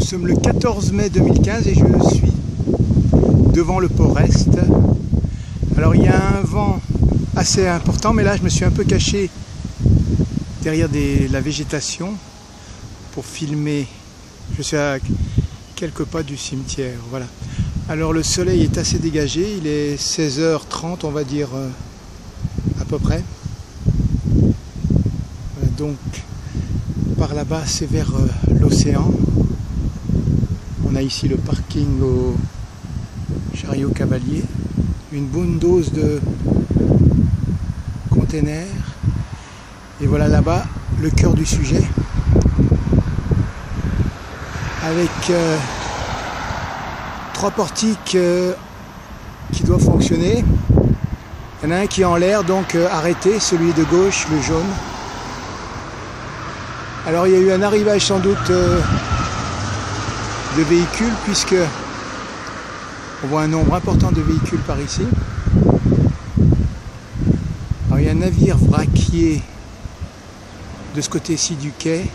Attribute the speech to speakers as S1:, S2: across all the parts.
S1: sommes le 14 mai 2015 et je suis devant le port Est. Alors il y a un vent assez important, mais là je me suis un peu caché derrière la végétation pour filmer. Je suis à quelques pas du cimetière. Voilà. Alors le soleil est assez dégagé, il est 16h30 on va dire à peu près. Donc par là-bas c'est vers l'océan. On a ici le parking au chariot cavalier, une bonne dose de containers. Et voilà là-bas le cœur du sujet avec 3 portiques qui doivent fonctionner. Il y en a un qui est en l'air, donc arrêté, celui de gauche, le jaune. Alors il y a eu un arrivage sans doute de véhicules, puisque on voit un nombre important de véhicules par ici. Alors il y a un navire vraquier de ce côté-ci du quai.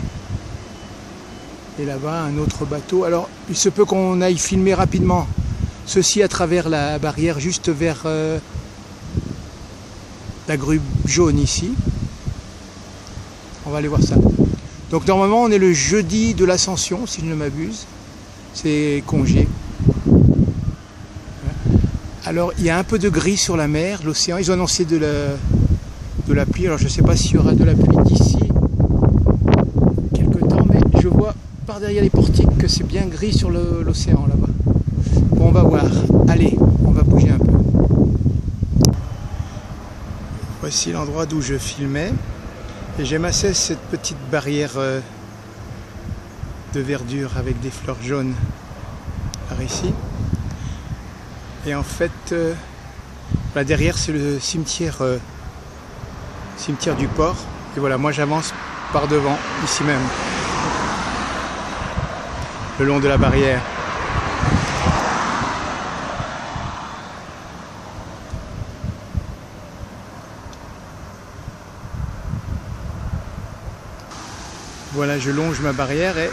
S1: Et là-bas un autre bateau. Alors il se peut qu'on aille filmer rapidement ceci à travers la barrière juste vers la grue jaune ici. On va aller voir ça. Donc normalement on est le jeudi de l'Ascension si je ne m'abuse. C'est congé. Alors il y a un peu de gris sur la mer, l'océan. Ils ont annoncé de la pluie. Alors je ne sais pas s'il y aura de la pluie d'ici quelque temps, mais je vois par derrière les portiques que c'est bien gris sur l'océan là-bas. Bon, on va voir. Allez, on va bouger un peu. Voici l'endroit d'où je filmais. Et j'aime assez cette petite barrière de verdure avec des fleurs jaunes par ici. Et en fait, là derrière c'est le cimetière du port. Et voilà, moi j'avance par devant, ici même, le long de la barrière. Voilà, je longe ma barrière et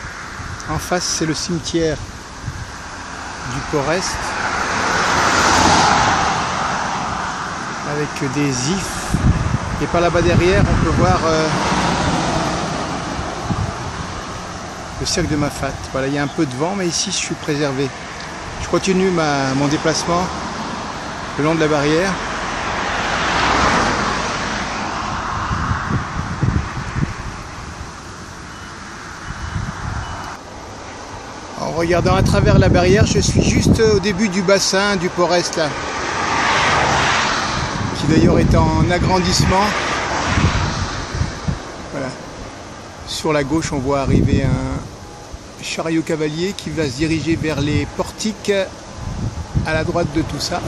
S1: en face c'est le cimetière du port Est avec des ifs, et par là-bas derrière on peut voir le cercle de Mafate. Voilà, il y a un peu de vent mais ici je suis préservé. Je continue mon déplacement le long de la barrière. En regardant à travers la barrière, je suis juste au début du bassin du port Est là, qui d'ailleurs est en agrandissement. Voilà. Sur la gauche, on voit arriver un chariot cavalier qui va se diriger vers les portiques à la droite de tout ça.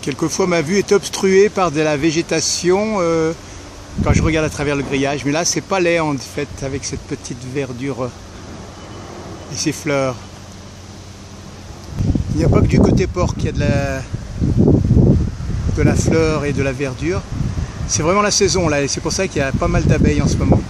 S1: Quelquefois ma vue est obstruée par de la végétation quand je regarde à travers le grillage, mais là c'est pas laid en fait avec cette petite verdure et ces fleurs. Il n'y a pas que du côté port qu'il y a de la fleur et de la verdure. C'est vraiment la saison là et c'est pour ça qu'il y a pas mal d'abeilles en ce moment.